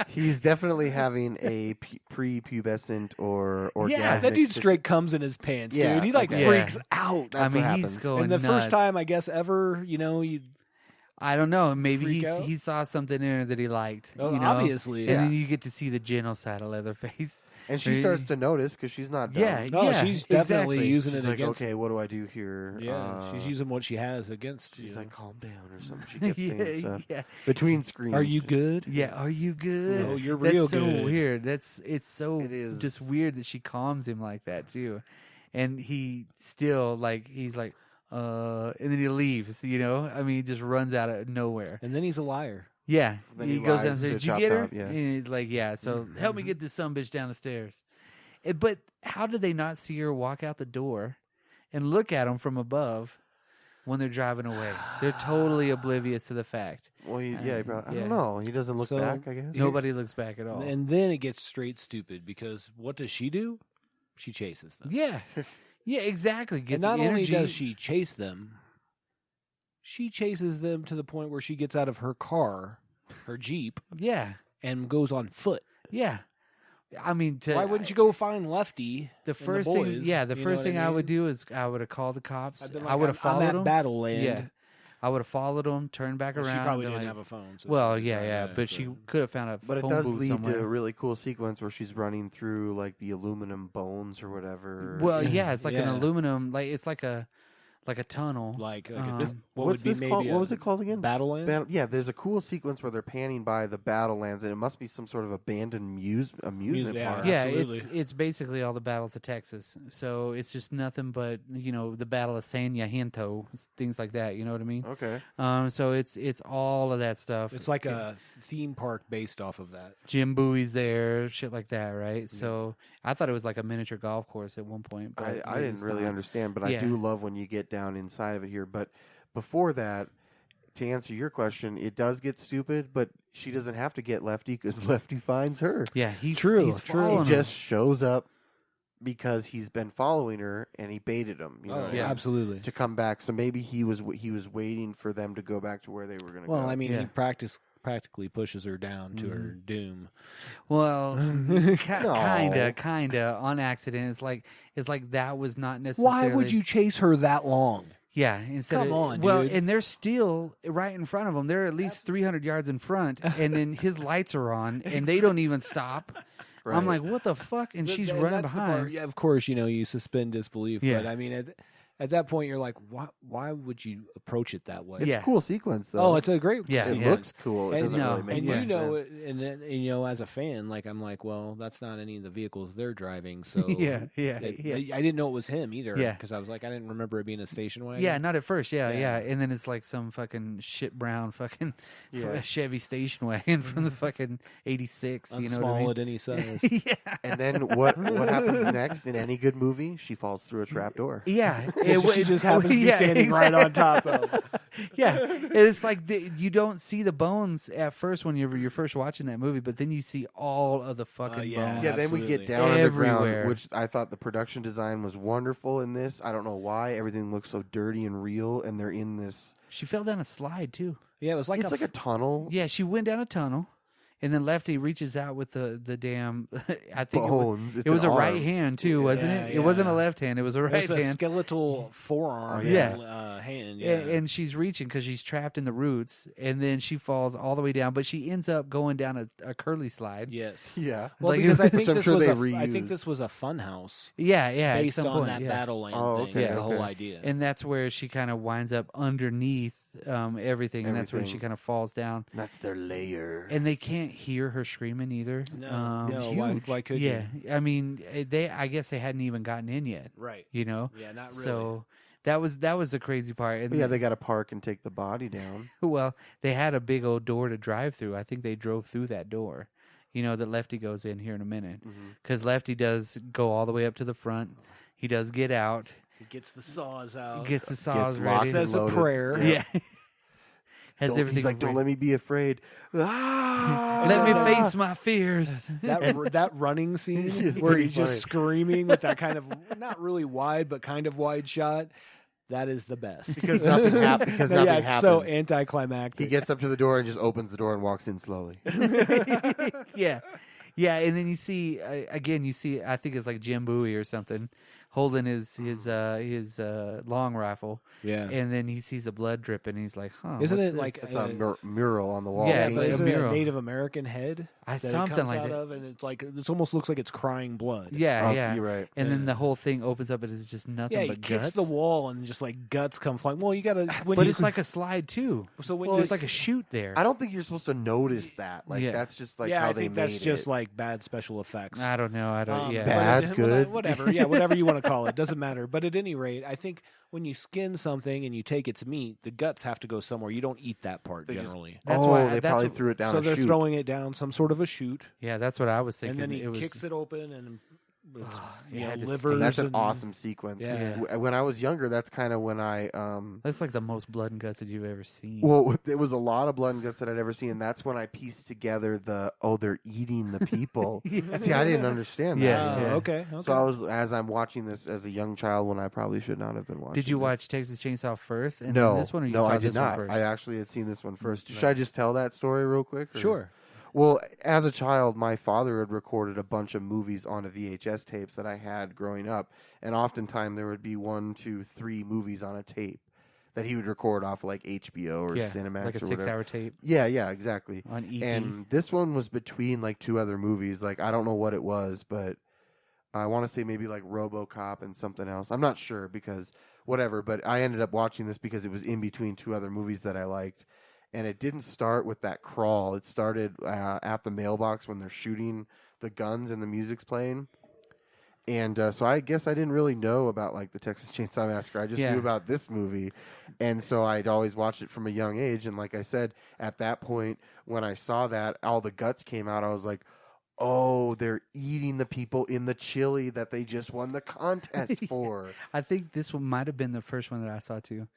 He's definitely having a prepubescent or orgasmic. Yeah, that dude straight comes in his pants, Yeah, dude. He like okay. freaks out. That's I mean, what he's happens. going And the nuts. first time, I guess, ever, I don't know. Maybe Freak out? he saw something in her that he liked. Oh, you know? obviously, And yeah. then you get to see the gentle side of Leatherface. And she starts to notice because she's not dumb. Yeah, no, yeah, she's definitely exactly. using She's it like, against. okay, what do I do here? Yeah, she's using what she has against. She's you. like, calm down or something. She kept saying stuff yeah. between screams. "Are you good? Yeah, are you good? Oh, you're That's real so good." weird. It's so It is. just weird that she calms him like that too, and he still he's like, and then he leaves. I mean, he just runs out of nowhere. And then he's a liar. Yeah, Then he he goes lies downstairs. to Did you Chop get her? Top, yeah. And he's like, yeah. So help me get this sumbitch down the stairs. But how did they not see her walk out the door and look at him from above when they're driving away? They're totally oblivious to the fact. Well, he probably, I Yeah. don't know. He doesn't look So- back, I guess. Nobody looks back at all. And then it gets straight stupid because what does she do? She chases them. Yeah, yeah, exactly. And Gets not the only energy. does she chase them, she chases them to the point where she gets out of her car, her Jeep, Yeah, and goes on foot. yeah. I mean, Why wouldn't you go find Lefty? The and first the thing, boys, yeah, the you know first what thing I mean? would do is I would have called the cops. I'd been I would have I'm followed at them. Battle Land. Yeah, I would have followed them, turned back Well, around. she probably been didn't like, have a phone. So well, she yeah, was yeah, like, but she could have found a But it phone does booth lead somewhere. to a really cool sequence where she's running through like the aluminum bones or whatever. Well, yeah, it's like an Yeah. aluminum, it's like a tunnel. like Um, what What's would be this maybe called? a What was it called again? Battle Land? Yeah, there's a cool sequence where they're panning by the battle lands, and it must be some sort of abandoned amusement Yeah. park. Yeah, Absolutely. it's basically all the battles of Texas. So it's just nothing but the Battle of San Jacinto, things like that. You know what I mean? Okay. So it's all of that stuff. It's like a theme park based off of that. Jim Bowie's there, shit like that, right? So I thought it was like a miniature golf course at one point. But I didn't it's really not. understand, but I Yeah. do love when you get down inside of it here. But before that, to answer your question, it does get stupid, but she doesn't have to get Lefty because Lefty finds her. Yeah, he's True, He's true. following He him. just shows up because he's been following her and he baited him. Yeah. Absolutely. To come back. So maybe he was waiting for them to go back to where they were going to Well, go. I mean, Yeah. he practically pushes her down to her doom. Well, No. kinda on accident. It's like that was not necessarily. Why would you chase her that long? Yeah, instead Come of on, well, dude. and they're still right in front of them. They're at least 300 yards in front, and then his lights are on, and they don't even stop. I'm Right. like, what the fuck? And she's And running that's the part- behind. Yeah, of course, you suspend disbelief. Yeah. But I mean, at that point, you're like, why would you approach it that way? It's Yeah. a cool sequence, though. Oh, it's a great. Yeah, it yeah. looks cool. It And, doesn't really make and much you know, sense. it, and then, as a fan, like I'm like, well, that's not any of the vehicles they're driving. So Yeah, yeah, yeah. I didn't know it was him either. Yeah. because I was like, I didn't remember it being a station wagon. Yeah, not at first. Yeah, Yeah. yeah, and then it's like some fucking shit brown fucking Yeah. Chevy station wagon from the fucking '86. You know what I small mean? at any size. yeah, And then what happens next in any good movie? She falls through a trapdoor. yeah. She just happens to be standing right on top of. Yeah, it's like you don't see the bones at first when you're first watching that movie, but then you see all of the fucking yeah. bones. Yeah, then we Absolutely. get down Everywhere. underground, which I thought the production design was wonderful in this. I don't know why everything looks so dirty and real, and they're in this. She fell down a slide too. Yeah, it was like It's like a tunnel. Yeah, she went down a tunnel, and then Lefty reaches out with the damn. I think Bones. it was a an right arm. hand too, wasn't Yeah, it? It wasn't a yeah. left hand; it was a it right was a hand. skeletal forearm. Oh, yeah. Hand. Yeah, and she's reaching because she's trapped in the roots, and then she falls all the way down. But she ends up going down a curly slide. yes. Yeah. Well, Like- because I Which think I'm this sure was they I think reused. this was a fun house Yeah, yeah. based at some on point, that yeah. Battle Land Oh, thing. okay, That's the okay. whole idea. And that's where she kind of winds up underneath everything, and that's when she Everything. kind of falls down. That's their layer. And they can't hear her screaming either. no, It's no. Why, huge. why could yeah, you? I mean, I guess they hadn't even gotten in yet. Right. You know. Yeah, not really. So that was the crazy part. And But yeah, they got to park and take the body down. well, they had a big old door to drive through. I think they drove through that door. You know, that Lefty goes in here in a minute because Lefty does go all the way up to the front. He does get out, He gets the saws out. gets the saws locked ready. says a loaded. prayer. Yeah. Has Don't- everything he's like, don't ready. let me be afraid. Ah! Let me face my fears. That running scene It's where pretty he's just funny. screaming with that kind of not really wide but kind of wide shot. That is the best. Because nothing it's happens. so anticlimactic. He gets up to the door and just opens the door and walks in slowly. Yeah. Yeah, and then you see again. You see, I think it's like Jim Bowie or something, holding his long rifle. Yeah, and then he sees the blood dripping. And he's like, "Huh? Isn't what's it this?" like It's a mural on the wall. Yeah, Yeah, it's but like a isn't it a mural. Native American head? That it something comes like out that. of, and it's like it almost looks like it's crying blood. Yeah, yeah. You're right. And then Yeah. the whole thing opens up, and it's just nothing Yeah, he but kicks guts. the wall and just like guts come flying. Well, you gotta. When But you, it's like a slide too. so when Well, There's you, like a chute there. I don't think you're supposed to notice that. Like Yeah. that's just like yeah, how I they think made that's just it. like bad special effects. I don't know. I don't. Yeah. but Bad, good? whatever. Yeah, whatever you want to call it, doesn't matter. But at any rate, I think when you skin something and you take its meat, the guts have to go somewhere. You don't eat that part They just- generally. That's oh, why. they That's probably what, threw it down So a they're chute. throwing it down some sort of a chute, yeah, that's what I was and thinking. then he it was, kicks it open, and it's it you know, had to livers. stink. That's an and- awesome sequence. Yeah. When I was younger, that's kind of when I That's like the most blood and guts that you've ever seen. well, there was a lot of blood and guts that I'd ever seen, and that's when I pieced together they're eating the people. Yeah. See, I didn't understand that. Yeah, yeah. Okay. So I was, as I'm watching this as a young child, when I probably should not have been watching. Did you this. watch Texas Chainsaw first, and No, then this one, or you no, saw I this did not. one first? I actually had seen this one first. No. Should I just tell that story real quick? or- Sure. Well, as a child, my father had recorded a bunch of movies on a VHS tapes that I had growing up, and oftentimes there would be 1, 2, 3 movies on a tape that he would record off like HBO or yeah, Cinemax like a or whatever. 6-hour tape Yeah, exactly. on EP. And this one was between like 2 other movies. Like I don't know what it was, but I want to say maybe like RoboCop and something else. I'm not sure because whatever. But I ended up watching this because it was in between 2 other movies that I liked, and it didn't start with that crawl. It started at the mailbox when they're shooting the guns and the music's playing. And so I guess I didn't really know about like the Texas Chainsaw Massacre. I just Yeah. knew about this movie, and so I'd always watched it from a young age. And like I said, at that point when I saw that all the guts came out, I was like, "Oh, they're eating the people in the chili that they just won the contest for." I think this one might have been the first one that I saw too,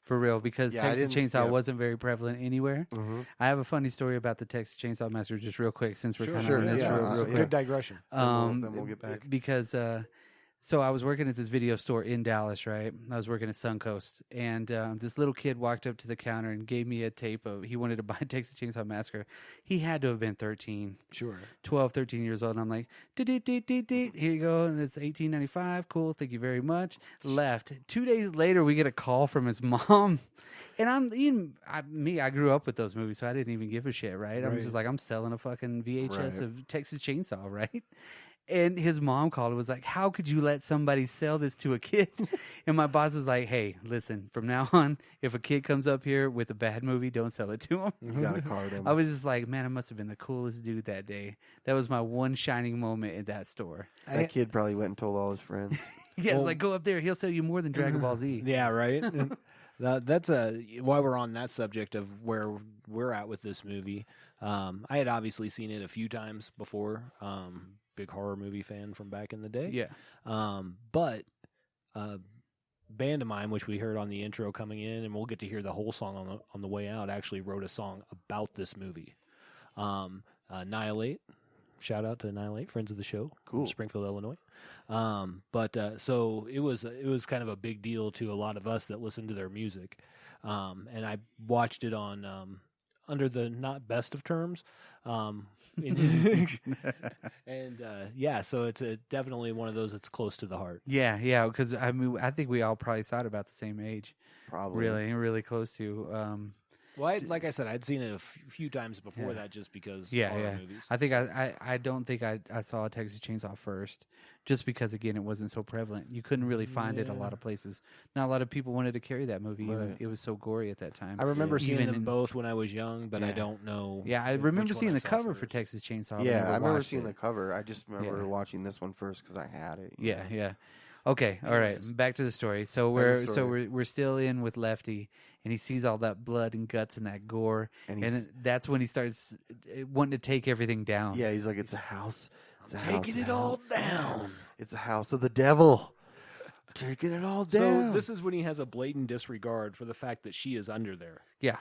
for real, because Yeah, I Texas didn't- Chainsaw yeah. wasn't very prevalent anywhere. Mm-hmm. I have a funny story about the Texas Chainsaw Massacre, just real quick, since we're Sure, kind of sure, on this yeah, real yeah. quick. Good digression. Then we'll get back. Because so I was working at this video store in Dallas, right? I was working at Suncoast, and this little kid walked up to the counter and gave me a tape of, he wanted to buy Texas Chainsaw Massacre. He had to have been 13, Sure. 12, 13 years old, and I'm like, "Dee-dee-dee-dee-dee. Here you go, and it's $18.95, cool, thank you very much." Left. 2 days later, we get a call from his mom. And I grew up with those movies, so I didn't even give a shit, right? I was Right. just like, I'm selling a fucking VHS Right. of Texas Chainsaw, right? And his mom called and was like, "How could you let somebody sell this to a kid?" And my boss was like, "Hey, listen, from now on, if a kid comes up here with a bad movie, don't sell it to him." You got to card him. I was just like, man, I must have been the coolest dude that day. That was my one shining moment at that store. That kid probably went and told all his friends. Yeah, Well- it's like, go up there. He'll sell you more than Dragon Ball Z. Yeah, right. That's while we're on that subject of where we're at with this movie. I had obviously seen it a few times before. Big horror movie fan from back in the day. Yeah. But band of mine, which we heard on the intro coming in, and we'll get to hear the whole song on the way out, actually wrote a song about this movie. Annihilate. Shout out to Annihilate, friends of the show, Cool. from Springfield, Illinois. So it was kind of a big deal to a lot of us that listened to their music, and I watched it on under the not best of terms, yeah. So it's definitely one of those that's close to the heart. Yeah, because I mean, I think we all probably saw it about the same age. Probably. Really close to. Well, like I said, I'd seen it a few times before that, just because horror movies. I think I don't think I saw Texas Chainsaw first, just because again it wasn't so prevalent. You couldn't really find it a lot of places. Not a lot of people wanted to carry that movie. Even Right. it was so gory at that time. I remember seeing Even them in- both when I was young, but I Yeah. don't know. Yeah, I which remember one seeing I the saw cover for first. Texas Chainsaw. Yeah, I remember watched seeing it. the cover. I just remember Yeah. watching this one first because I had it. Yeah. Okay, all right. Anyways. Back to the story. So we're still in with Lefty, and he sees all that blood and guts and that gore, And and he's, that's when he starts wanting to take everything down. yeah, he's like, it's a house. It's a Taking house it of all hell. down. It's a house of the devil. Taking it all down. So this is when he has a blatant disregard for the fact that she is under there. Yeah.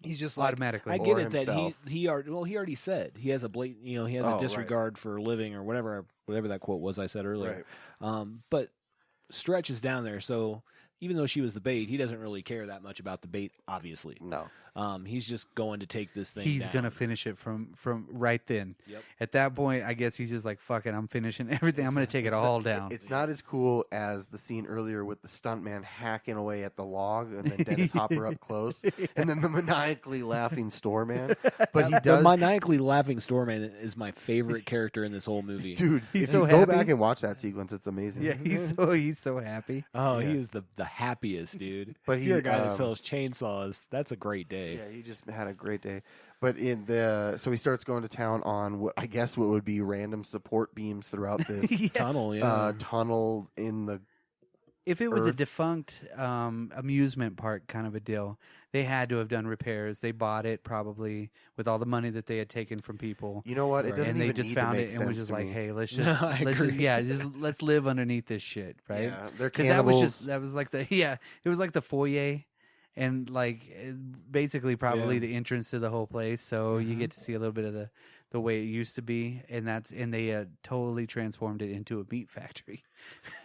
He's just like, Automatically. I get Or it that himself. he already said he has a blatant, he has Oh, a right. disregard for living or whatever that quote was I said earlier. Right. But Stretch is down there, so even though she was the bait, he doesn't really care that much about the bait, obviously. No. He's just going to take this thing He's down. gonna finish it from right then. Yep. At that point, I guess he's just like, "Fuck it, I'm finishing everything. I'm gonna take it all down." It's not as cool as the scene earlier with the stuntman hacking away at the log, and then Dennis Hopper up close, and then the maniacally laughing store man. But he The does, maniacally laughing storeman is my favorite character in this whole movie. dude. He's if so you go happy. back and watch that sequence, it's amazing. Yeah, he's so happy. Oh, Yeah. he is the happiest dude. But if you're a guy that um, sells chainsaws, that's a great day. Yeah, he just had a great day. But so he starts going to town on what would be random support beams throughout this Yes. Tunnel, yeah. tunnel in the. If it was a Earth. defunct amusement park kind of a deal, they had to have done repairs. They bought it probably with all the money that they had taken from people. You know what? It Right. doesn't And they even just need to found make it and was sense just to like, me. "Hey, let's No, just I agree. let's live underneath this shit, right?" Yeah, they're Because that was cannibals. like it was like the foyer, and like basically probably Yeah. the entrance to the whole place. So you get to see a little bit of the way it used to be, and they totally transformed it into a meat factory.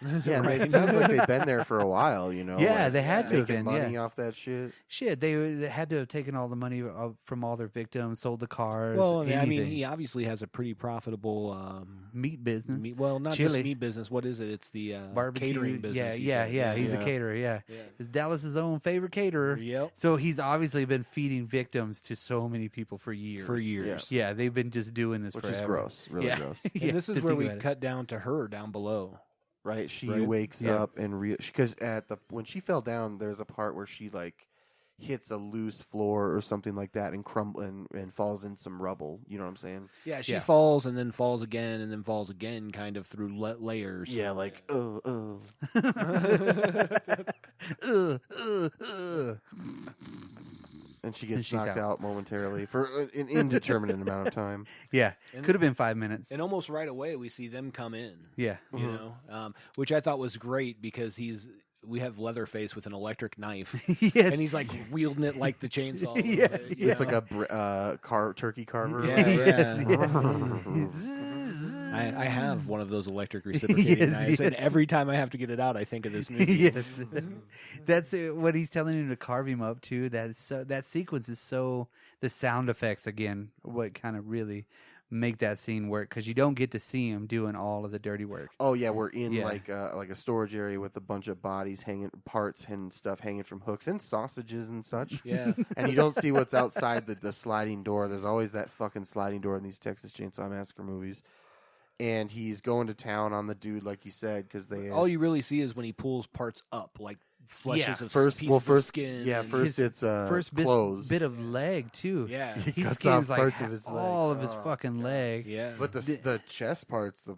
Yeah, it sounds like they've been there for a while. You know. Yeah, like, they had to have making been, money yeah. off that shit. Shit, they had to have taken all the money from all their victims, sold the cars. Well, I mean, anything. he obviously has a pretty profitable Meat business, not Chili. just meat business. What is it? It's the barbecue catering business. Yeah, he yeah, said. yeah. He's Yeah. a caterer. Yeah, it's Dallas's own favorite caterer. Yep. So he's obviously been feeding victims to so many people for years. For years. Yeah, they've been just doing this Which forever. is gross, really yeah. gross. And Yeah, this is to where think we about it. cut down to her down below. Right? She Right? wakes Yeah. up and because when she fell down, there's a part where she like hits a loose floor or something like that and and falls in some rubble. You know what I'm saying? Yeah, she Yeah. falls and then falls again and then falls again, kind of through layers. Yeah, like oh. And she gets She's knocked out. out momentarily for an indeterminate amount of time. Yeah, And- could have been 5 minutes. And almost right away, we see them come in. Yeah, You know, which I thought was great because we have Leatherface with an electric knife, yes. and he's like wielding it like the chainsaw. a little Yeah, bit, yeah. It's like a turkey carver. Yeah, Yes, yeah. I have one of those electric reciprocating Yes, knives, and yes. every time I have to get it out, I think of this movie. yes, that's what he's telling him to carve him up too. That sequence is so the sound effects again, what kind of really make that scene work because you don't get to see him doing all of the dirty work. Oh yeah, we're in Yeah. like a storage area with a bunch of bodies parts and stuff hanging from hooks and sausages and such. Yeah. And you don't see what's outside the sliding door. There's always that fucking sliding door in these Texas Chainsaw Massacre movies. And he's going to town on the dude, like you said, because they All you really see is when he pulls parts up, like fleshes of first- pieces well, of first- skin. yeah, and- first it's First clothes. bit of leg too. Yeah. He cuts skins off like parts of his leg. all of his Oh, fucking leg. Yeah. But the chest part's the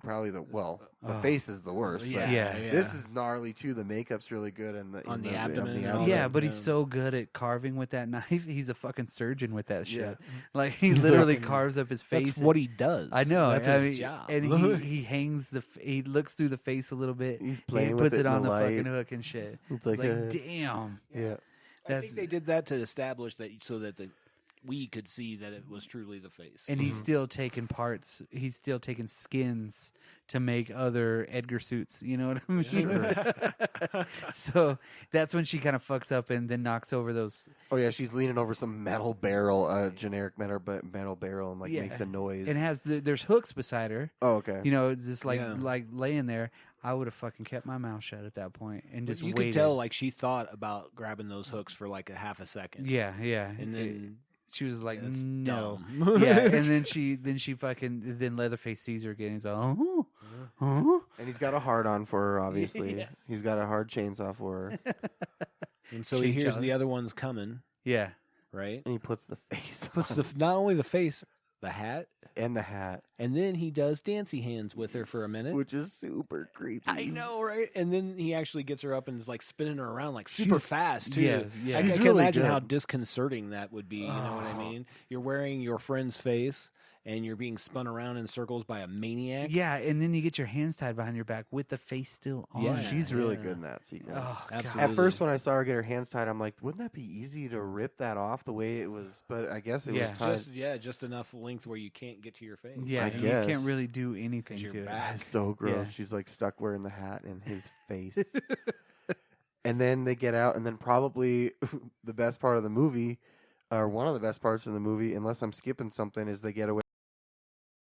Oh. face is the worst. yeah, But Yeah. this is gnarly too. The makeup's really good and On the in abdomen and the all abdomen. Yeah, but he's Yeah. so good at carving with that knife. He's a fucking surgeon with that shit. Yeah. Like he literally carves up his face. That's what he does. I know. That's I his mean, job. And he hangs he looks through the face a little bit. He's He playing with puts it in on the light. fucking hook and shit. It's Like, like, damn. yeah. I That's think they did that to establish that so that we could see that it was truly the face. and he's still taking parts. He's still taking skins to make other Edgar suits. You know what I mean? So that's when she kind of fucks up and then knocks over those. Oh yeah, she's leaning over some metal barrel, generic metal barrel, and like Yeah. makes a noise. And there's hooks beside her. Oh okay. You know, just like Yeah. like laying there. I would have fucking kept my mouth shut at that point and But just you waited. could tell like she thought about grabbing those hooks for like a half a second. Yeah, yeah. And then she was like, that's no. dumb. Yeah, and then she fucking then Leatherface sees her again. He's like, oh, oh. And he's got a hard on for her. Obviously, Yeah. he's got a hard chainsaw for her, And so he hears Chainsaw. the other ones coming, Yeah, right? and he puts the face, Puts on not only the face, the hat, and the hat, and then he does dancey hands with her for a minute. which is super creepy. I know, right? And then he actually gets her up and is like spinning her around like super She's- fast too. yes, yeah. I She's can really imagine how good. disconcerting that would be. You know what I Oh. mean? You're wearing your friend's face and you're being spun around in circles by a maniac. yeah, and then you get your hands tied behind your back with the face still on. Yeah. She's really good in that sequence. Oh, God. Absolutely. At first, when I saw her get her hands tied, I'm like, wouldn't that be easy to rip that off the way it was? But I guess it Yeah. was tied. Just enough length where you can't get to your face. Yeah, I and guess. you can't really do anything 'Cause you're to it. back. It's so gross. Yeah. She's like stuck wearing the hat in his face. And then they get out, and then probably the best part of the movie, or one of the best parts of the movie, unless I'm skipping something, is they get away